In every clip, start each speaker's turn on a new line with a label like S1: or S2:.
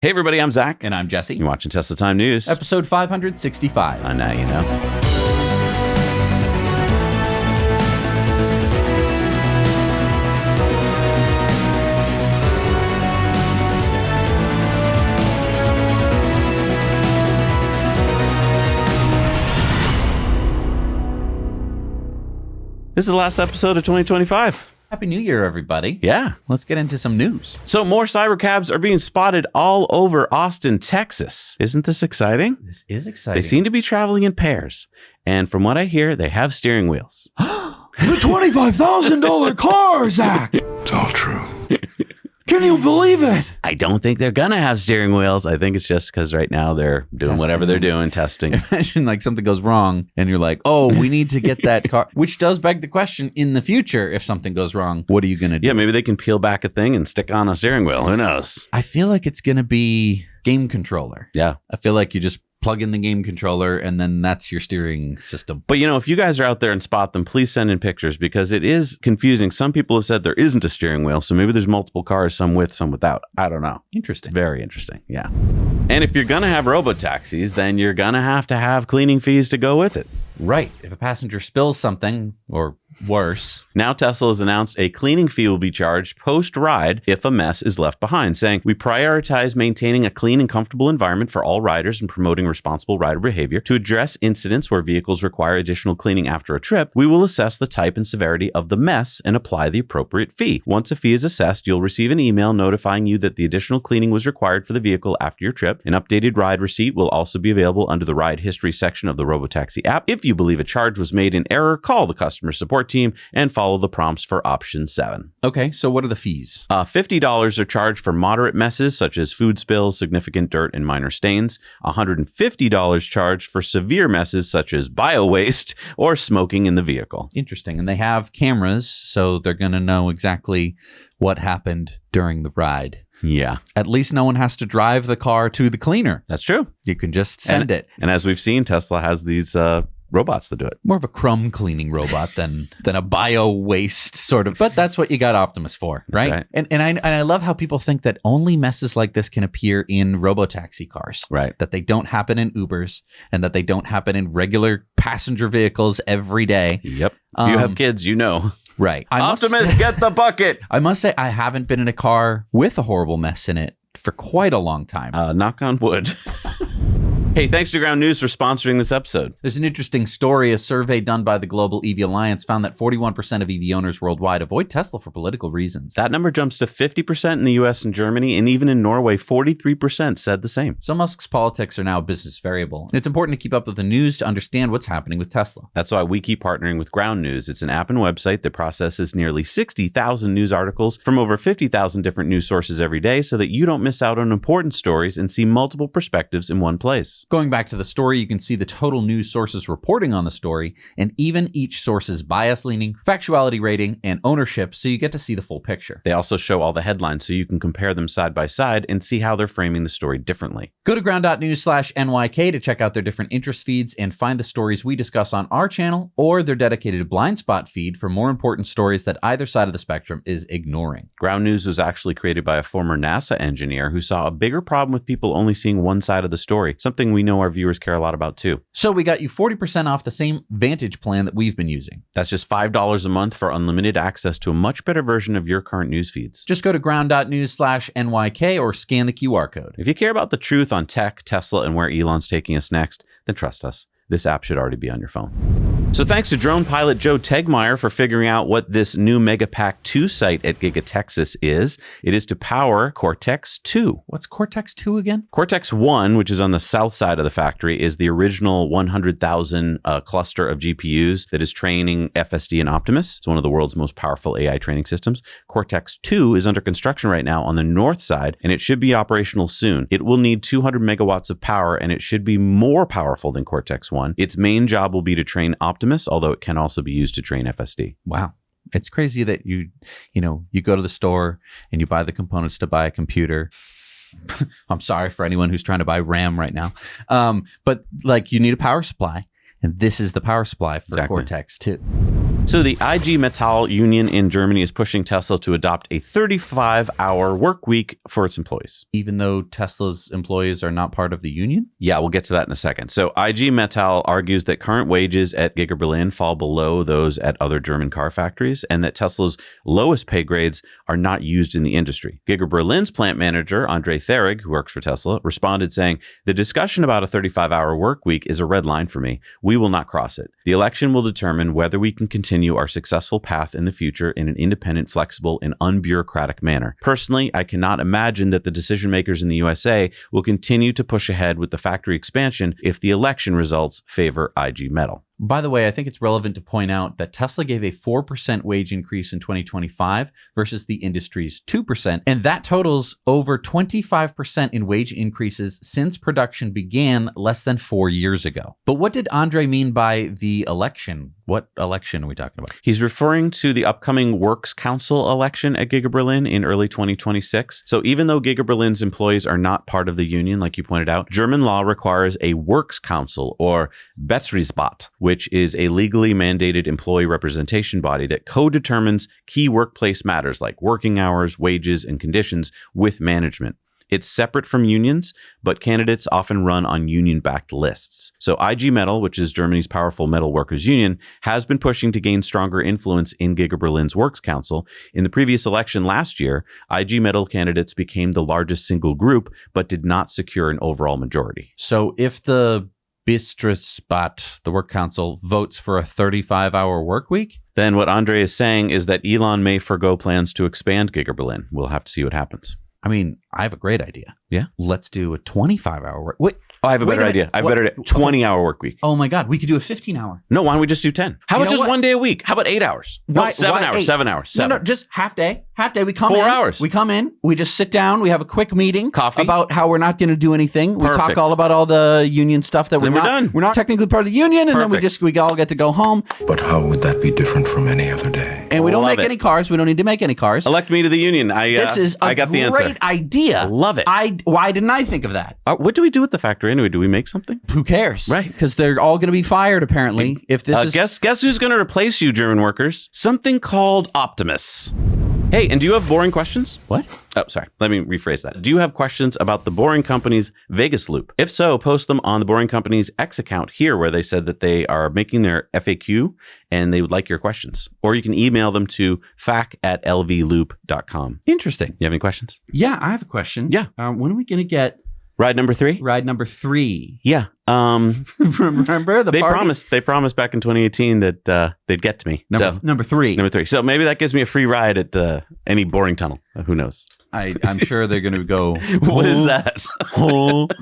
S1: Hey everybody, I'm Zach.
S2: And I'm Jesse.
S1: You're watching Tesla Time News.
S2: Episode 565.
S1: Now you know. This is the last episode of 2025.
S2: Happy New Year, everybody.
S1: Yeah.
S2: Let's get into some news.
S1: So more Cybercabs are being spotted all over Austin, Texas. Isn't this exciting?
S2: This is exciting.
S1: They seem to be traveling in pairs. And from what I hear, they have steering wheels.
S3: The $25,000 car, Zach! It's all true. Can you believe it?
S1: I don't think they're going to have steering wheels. I think it's just because right now they're doing whatever they're doing, testing.
S2: Imagine like something goes wrong and you're like, oh, we need to get that car. Which does beg the question, in the future, if something goes wrong, what are you going to do?
S1: Yeah, maybe they can peel back a thing and stick on a steering wheel. Who knows?
S2: I feel like it's going to be game controller.
S1: Yeah.
S2: I feel like you just plug in the game controller and then that's your steering system.
S1: But, you know, if you guys are out there and spot them, please send in pictures because it is confusing. Some people have said there isn't a steering wheel, so maybe there's multiple cars, some with, some without. I don't know.
S2: Interesting.
S1: It's very interesting. Yeah. And if you're going to have robotaxis, then you're going to have cleaning fees to go with it.
S2: Right. If a passenger spills something or worse.
S1: Now Tesla has announced a cleaning fee will be charged post-ride if a mess is left behind, saying, we prioritize maintaining a clean and comfortable environment for all riders and promoting responsible rider behavior. To address incidents where vehicles require additional cleaning after a trip, we will assess the type and severity of the mess and apply the appropriate fee. Once a fee is assessed, you'll receive an email notifying you that the additional cleaning was required for the vehicle after your trip. An updated ride receipt will also be available under the ride history section of the Robotaxi app. If you believe a charge was made in error, call the customer support team and follow the prompts for option 7.
S2: Okay, so what are the fees?
S1: $50 are charged for moderate messes such as food spills, significant dirt, and minor stains. $150 charged for severe messes such as bio-waste or smoking in the vehicle.
S2: Interesting. And they have cameras, so they're going to know exactly what happened during the ride.
S1: Yeah.
S2: At least no one has to drive the car to the cleaner.
S1: That's true.
S2: You can just send it.
S1: And as we've seen, Tesla has these robots that do it.
S2: More of a crumb cleaning robot than a bio waste sort of. But that's what you got Optimus for, right? And I love how people think that only messes like this can appear in Robotaxi cars.
S1: Right.
S2: That they don't happen in Ubers and that they don't happen in regular passenger vehicles every day.
S1: Yep. If you have kids, you know.
S2: Right.
S1: Optimus, get the bucket.
S2: I must say, I haven't been in a car with a horrible mess in it for quite a long time.
S1: Knock on wood. Hey, thanks to Ground News for sponsoring this episode.
S2: There's an interesting story. A survey done by the Global EV Alliance found that 41% of EV owners worldwide avoid Tesla for political reasons.
S1: That number jumps to 50% in the US and Germany, and even in Norway, 43% said the same.
S2: So Musk's politics are now a business variable. It's important to keep up with the news to understand what's happening with Tesla.
S1: That's why we keep partnering with Ground News. It's an app and website that processes nearly 60,000 news articles from over 50,000 different news sources every day so that you don't miss out on important stories and see multiple perspectives in one place.
S2: Going back to the story, you can see the total news sources reporting on the story and even each source's bias leaning, factuality rating, and ownership, so you get to see the full picture.
S1: They also show all the headlines so you can compare them side by side and see how they're framing the story differently.
S2: Go to ground.news/NYK to check out their different interest feeds and find the stories we discuss on our channel or their dedicated blind spot feed for more important stories that either side of the spectrum is ignoring.
S1: Ground News was actually created by a former NASA engineer who saw a bigger problem with people only seeing one side of the story, something we know our viewers care a lot about too.
S2: So we got you 40% off the same Vantage plan that we've been using.
S1: That's just $5 a month for unlimited access to a much better version of your current news feeds.
S2: Just go to ground.news/NYK or scan the QR code.
S1: If you care about the truth on tech, Tesla, and where Elon's taking us next, then trust us. This app should already be on your phone. So thanks to drone pilot Joe Tegmeyer for figuring out what this new MegaPack 2 site at Giga Texas is. It is to power Cortex 2.
S2: What's Cortex 2 again?
S1: Cortex 1, which is on the south side of the factory, is the original 100,000 cluster of GPUs that is training FSD and Optimus. It's one of the world's most powerful AI training systems. Cortex 2 is under construction right now on the north side, and it should be operational soon. It will need 200 megawatts of power, and it should be more powerful than Cortex 1. Its main job will be to train Optimus, although it can also be used to train FSD.
S2: Wow. It's crazy that you go to the store and you buy the components to buy a computer. I'm sorry for anyone who's trying to buy RAM right now. But like you need a power supply. And this is the power supply for Cortex 2.
S1: So the IG Metall union in Germany is pushing Tesla to adopt a 35-hour work week for its employees.
S2: Even though Tesla's employees are not part of the union?
S1: Yeah, we'll get to that in a second. So IG Metall argues that current wages at GigaBerlin fall below those at other German car factories and that Tesla's lowest pay grades are not used in the industry. GigaBerlin's plant manager, Andre Therig, who works for Tesla, responded saying, "The discussion about a 35-hour work week is a red line for me. We will not cross it. The election will determine whether we can continue our successful path in the future in an independent, flexible, and unbureaucratic manner. Personally, I cannot imagine that the decision makers in the USA will continue to push ahead with the factory expansion if the election results favor IG Metall."
S2: By the way, I think it's relevant to point out that Tesla gave a 4% wage increase in 2025 versus the industry's 2%, and that totals over 25% in wage increases since production began less than 4 years ago. But what did Andre mean by the election? What election are we talking about?
S1: He's referring to the upcoming Works Council election at GigaBerlin in early 2026. So even though GigaBerlin's employees are not part of the union, like you pointed out, German law requires a Works Council, or Betriebsrat, which is a legally mandated employee representation body that co-determines key workplace matters like working hours, wages, and conditions with management. It's separate from unions, but candidates often run on union-backed lists. So IG Metall, which is Germany's powerful metal workers union, has been pushing to gain stronger influence in GigaBerlin's Works Council. In the previous election last year, IG Metall candidates became the largest single group, but did not secure an overall majority.
S2: So if the Betriebsrat, the work council, votes for a 35-hour work week,
S1: then what Andre is saying is that Elon may forgo plans to expand GigaBerlin. We'll have to see what happens.
S2: I mean, I have a great idea.
S1: Yeah?
S2: Let's do a 25-hour work. Wait.
S1: Oh, I have a better idea. I have a better idea. 20-hour work week.
S2: Oh my God, we could do a 15-hour.
S1: No, why don't we just do 10? How about just one day a week? How about 8 hours? No, 7 hours. 7 hours.
S2: No, just half day. Half day. We come in.
S1: 4 hours.
S2: We come in. We just sit down. We have a quick meeting.
S1: Coffee.
S2: About how we're not going to do anything. We talk all about all the union stuff that we're done. We're not technically part of the union, and then we all get to go home.
S3: But how would that be different from any other day?
S2: And we don't make any cars. We don't need to make any cars.
S1: Elect me to the union.
S2: This is a great idea.
S1: Love it.
S2: Why didn't I think of that?
S1: What do we do with the factory anyway? Do we make something?
S2: Who cares?
S1: Right.
S2: Because they're all going to be fired, apparently. If this is...
S1: Guess who's going to replace you, German workers? Something called Optimus. Hey, and do you have boring questions?
S2: What?
S1: Oh, sorry. Let me rephrase that. Do you have questions about the Boring Company's Vegas loop? If so, post them on the Boring Company's X account here, where they said that they are making their FAQ and they would like your questions. Or you can email them to fac@lvloop.com.
S2: Interesting.
S1: You have any questions?
S2: Yeah, I have a question.
S1: Yeah.
S2: When are we going to get...
S1: Ride number 3?
S2: Ride number 3.
S1: Yeah.
S2: Remember the party?
S1: They promised back in 2018 that they'd get to me.
S2: Number 3.
S1: Number 3. So maybe that gives me a free ride at any boring tunnel. Who knows?
S2: I'm sure they're going to go...
S1: What is that?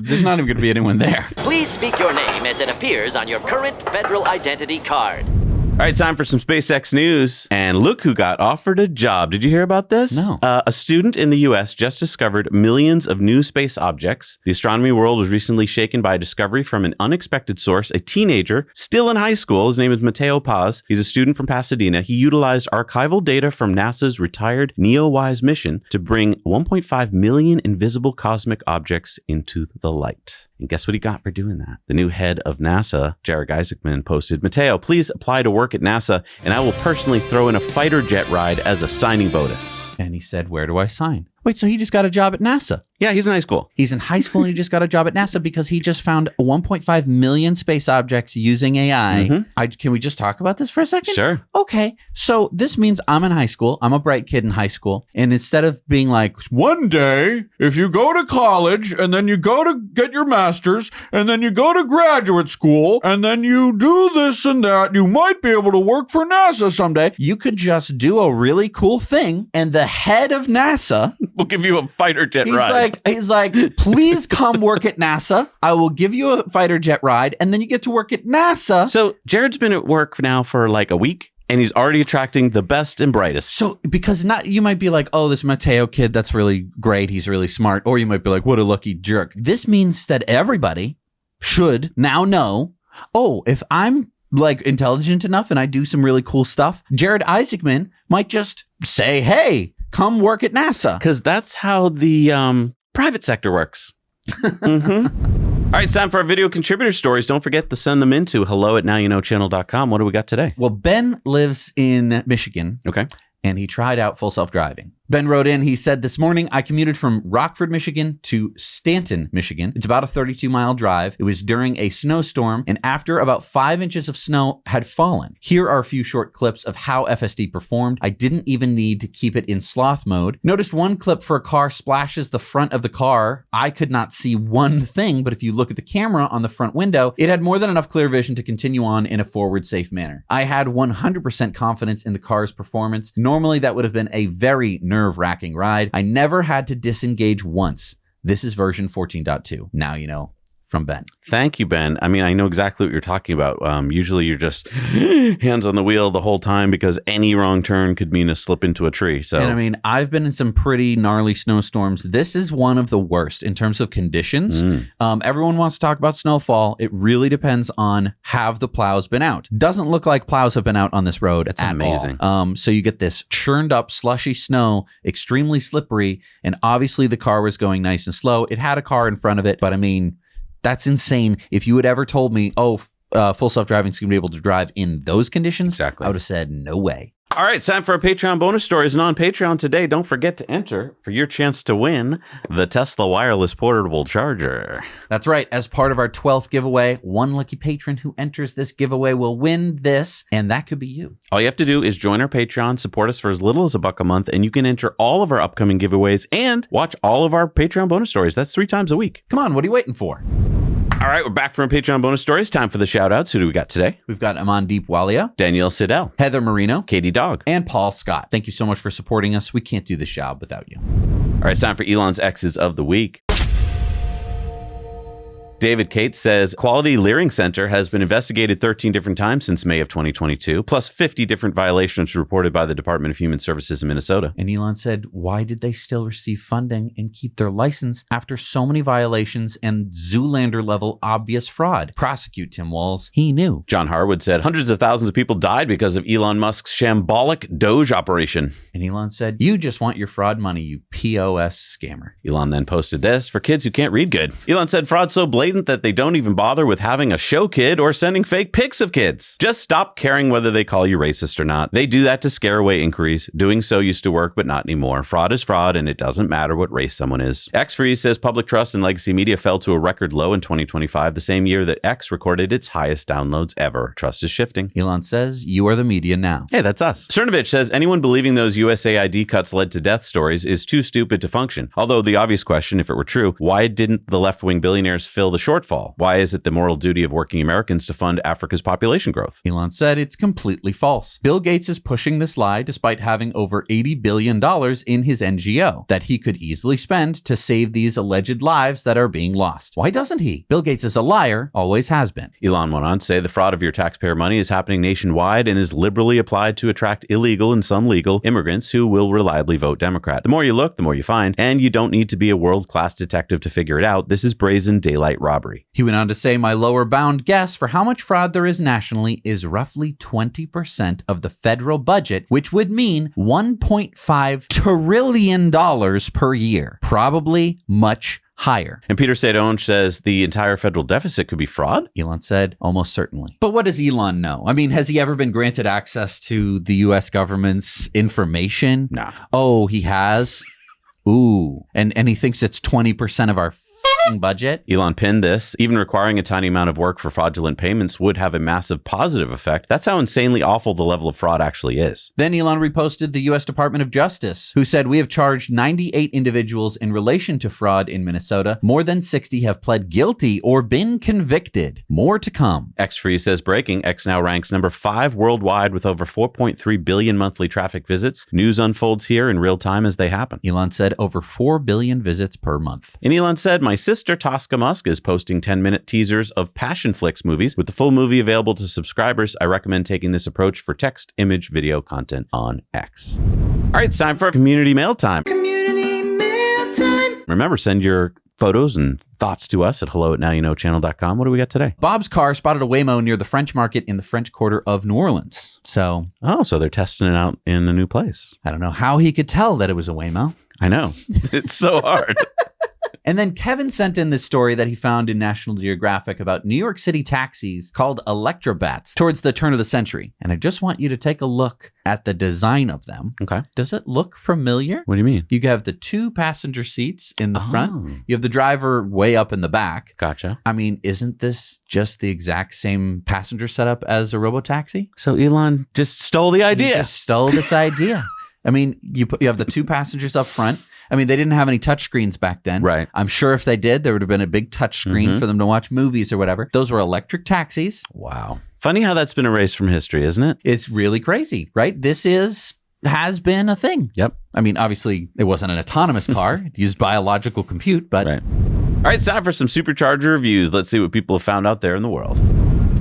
S2: There's not even going to be anyone there.
S4: Please speak your name as it appears on your current federal identity card.
S1: All right, time for some SpaceX news. And look who got offered a job. Did you hear about this?
S2: No.
S1: A student in the U.S. just discovered millions of new space objects. The astronomy world was recently shaken by a discovery from an unexpected source. A teenager, still in high school, his name is Mateo Paz. He's a student from Pasadena. He utilized archival data from NASA's retired NEOWISE mission to bring 1.5 million invisible cosmic objects into the light. And guess what he got for doing that? The new head of NASA, Jared Isaacman, posted, "Mateo, please apply to work at NASA, and I will personally throw in a fighter jet ride as a signing bonus."
S2: And he said, "Where do I sign?" Wait, so he just got a job at NASA?
S1: Yeah, he's in high school.
S2: He's in high school and he just got a job at NASA because he just found 1.5 million space objects using AI.
S1: Mm-hmm.
S2: Can we just talk about this for a second?
S1: Sure.
S2: Okay, so this means I'm in high school. I'm a bright kid in high school. And instead of being like,
S3: one day, if you go to college and then you go to get your master's and then you go to graduate school and then you do this and that, you might be able to work for NASA someday.
S2: You could just do a really cool thing and the head of NASA...
S1: We'll give you a fighter jet ride.
S2: He's like, please come work at NASA. I will give you a fighter jet ride, and then you get to work at NASA.
S1: So Jared's been at work now for like a week, and he's already attracting the best and brightest.
S2: So because you might be like, oh, this Mateo kid, that's really great. He's really smart. Or you might be like, what a lucky jerk. This means that everybody should now know, oh, if I'm like intelligent enough and I do some really cool stuff, Jared Isaacman might just say, hey, come work at NASA.
S1: Because that's how the private sector works. Mm-hmm. All right, it's time for our video contributor stories. Don't forget to send them into hello@nowyouknowchannel.com. What do we got today?
S2: Well, Ben lives in Michigan.
S1: Okay.
S2: And he tried out full self-driving. Ben wrote in, he said, this morning I commuted from Rockford, Michigan to Stanton, Michigan. It's about a 32-mile drive. It was during a snowstorm, and after about 5 inches of snow had fallen. Here are a few short clips of how FSD performed. I didn't even need to keep it in sloth mode. Noticed one clip for a car splashes the front of the car. I could not see one thing, but if you look at the camera on the front window, it had more than enough clear vision to continue on in a forward safe manner. I had 100% confidence in the car's performance. Normally that would have been a very nerve-wracking ride. I never had to disengage once. This is version 14.2. Now you know. From Ben.
S1: Thank you, Ben. I mean, I know exactly what you're talking about. Usually you're just hands on the wheel the whole time because any wrong turn could mean a slip into a tree. So,
S2: and I mean, I've been in some pretty gnarly snowstorms. This is one of the worst in terms of conditions. Everyone wants to talk about snowfall. It really depends on have the plows been out. Doesn't look like plows have been out on this road. It's
S1: amazing.
S2: So you get this churned up, slushy snow, extremely slippery, and obviously the car was going nice and slow. It had a car in front of it, but I mean, that's insane. If you had ever told me, full self-driving is going to be able to drive in those conditions,
S1: exactly,
S2: I would have said, no way.
S1: All right, it's time for our Patreon bonus stories. And on Patreon today, don't forget to enter for your chance to win the Tesla wireless portable charger.
S2: That's right. As part of our 12th giveaway, one lucky patron who enters this giveaway will win this, and that could be you.
S1: All you have to do is join our Patreon, support us for as little as $1 a month, and you can enter all of our upcoming giveaways and watch all of our Patreon bonus stories. That's 3 times a week.
S2: Come on, what are you waiting for?
S1: All right, we're back from Patreon bonus stories. Time for the shout outs. Who do we got today?
S2: We've got Amandeep Walia,
S1: Danielle Siddell,
S2: Heather Marino,
S1: Katie Dog,
S2: and Paul Scott. Thank you so much for supporting us. We can't do this job without you.
S1: All right, it's time for Elon's X's of the week. David Cates says, Quality Leering Center has been investigated 13 different times since May of 2022, plus 50 different violations reported by the Department of Human Services in Minnesota.
S2: And Elon said, why did they still receive funding and keep their license after so many violations and Zoolander-level obvious fraud? Prosecute Tim Walz. He knew.
S1: John Harwood said, hundreds of thousands of people died because of Elon Musk's shambolic Doge operation.
S2: And Elon said, you just want your fraud money, you POS scammer.
S1: Elon then posted this, for kids who can't read good. Elon said, fraud's so blatant that they don't even bother with having a show kid or sending fake pics of kids. Just stop caring whether they call you racist or not. They do that to scare away inquiries. Doing so used to work, but not anymore. Fraud is fraud, and it doesn't matter what race someone is. X-Freeze says public trust in legacy media fell to a record low in 2025, the same year that X recorded its highest downloads ever. Trust is shifting.
S2: Elon says, you are the media now.
S1: Hey, that's us. Cernovich says anyone believing those USAID cuts led to death stories is too stupid to function. Although the obvious question, if it were true, why didn't the left-wing billionaires fill the shortfall? Why is it the moral duty of working Americans to fund Africa's population growth?
S2: Elon said it's completely false. Bill Gates is pushing this lie despite having over $80 billion in his NGO that he could easily spend to save these alleged lives that are being lost. Why doesn't he? Bill Gates is a liar, always has been.
S1: Elon went on to say the fraud of your taxpayer money is happening nationwide and is liberally applied to attract illegal and some legal immigrants who will reliably vote Democrat. The more you look, the more you find, and you don't need to be a world-class detective to figure it out. This is brazen daylight robbery.
S2: He went on to say, my lower bound guess for how much fraud there is nationally is roughly 20% of the federal budget, which would mean $1.5 trillion per year. Probably much higher.
S1: And Peter Sadonge says the entire federal deficit could be fraud?
S2: Elon said, almost certainly. But what does Elon know? I mean, has he ever been granted access to the U.S. government's information?
S1: Nah.
S2: Oh, he has? Ooh. And he thinks it's 20% of our budget.
S1: Elon pinned this. Even requiring a tiny amount of work for fraudulent payments would have a massive positive effect. That's how insanely awful the level of fraud actually is.
S2: Then Elon reposted the U.S. Department of Justice, who said, we have charged 98 individuals in relation to fraud in Minnesota. More than 60 have pled guilty or been convicted. More to come.
S1: X-Free says breaking. X now ranks number 5 worldwide with over 4.3 billion monthly traffic visits. News unfolds here in real time as they happen.
S2: Elon said over 4 billion visits per month.
S1: And Elon said, my sister Tosca Musk is posting 10-minute teasers of Passion Flicks movies. With the full movie available to subscribers, I recommend taking this approach for text, image, video content on X. All right, it's time for community mail time.
S5: Community mail time.
S1: Remember, send your photos and thoughts to us at hello@nowyouknowchannel.com. What do we got today?
S2: Bob's car spotted a Waymo near the French Market in the French Quarter of New Orleans. So
S1: they're testing it out in a new place.
S2: I don't know how he could tell that it was a Waymo.
S1: I know. It's so hard.
S2: And then Kevin sent in this story that he found in National Geographic about New York City taxis called Electrobats towards the turn of the century. And I just want you to take a look at the design of them.
S1: Okay.
S2: Does it look familiar?
S1: What do you mean?
S2: You have the 2 passenger seats in the front. You have the driver way up in the back.
S1: Gotcha.
S2: I mean, isn't this just the exact same passenger setup as a Robotaxi?
S1: So Elon just stole the idea.
S2: He just stole this idea. I mean, you have the 2 passengers up front. I mean, they didn't have any touchscreens back then.
S1: Right.
S2: I'm sure if they did, there would have been a big touchscreen for them to watch movies or whatever. Those were electric taxis.
S1: Wow. Funny how that's been erased from history, isn't it?
S2: It's really crazy, right? This has been a thing.
S1: Yep.
S2: I mean, obviously, it wasn't an autonomous car. It used biological compute, but...
S1: Right. All right, it's time for some Supercharger reviews. Let's see what people have found out there in the world.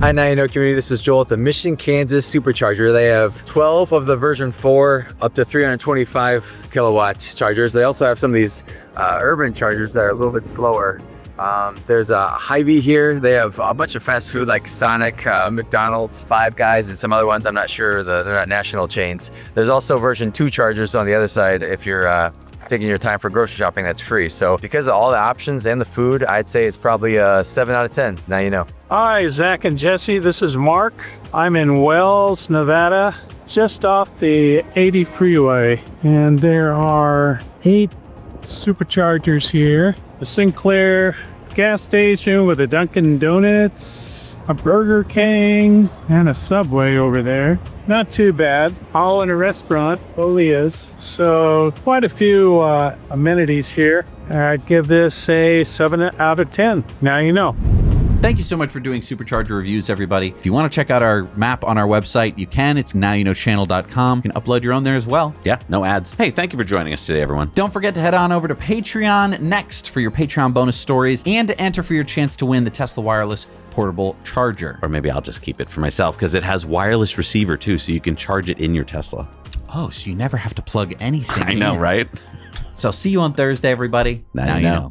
S6: Hi, Now You Know community. This is Joel at the Mission, Kansas Supercharger. They have 12 of the version 4 up to 325 kilowatt chargers. They also have some of these urban chargers that are a little bit slower. There's a Hy-Vee here. They have a bunch of fast food like Sonic, McDonald's, Five Guys, and some other ones. I'm not sure. They're not national chains. There's also version 2 chargers on the other side if you're taking your time for grocery shopping. That's free. So because of all the options and the food, I'd say it's probably a 7 out of 10. Now you know.
S7: Hi, Zach and Jesse. This is Mark. I'm in Wells, Nevada, just off the 80 freeway. And there are 8 superchargers here. A Sinclair gas station with a Dunkin' Donuts, a Burger King, and a Subway over there. Not too bad. All in a restaurant, Olia's. So quite a few amenities here. I'd give this a 7 out of 10. Now you know.
S2: Thank you so much for doing Supercharger reviews, everybody. If you want to check out our map on our website, you can. It's nowyouknowchannel.com. You can upload your own there as well.
S1: Yeah, no ads. Hey, thank you for joining us today, everyone.
S2: Don't forget to head on over to Patreon next for your Patreon bonus stories and to enter for your chance to win the Tesla wireless portable charger.
S1: Or maybe I'll just keep it for myself because it has wireless receiver too, so you can charge it in your Tesla.
S2: Oh, so you never have to plug anything
S1: I know,
S2: in.
S1: right?
S2: So see you on Thursday, everybody.
S1: Now you know.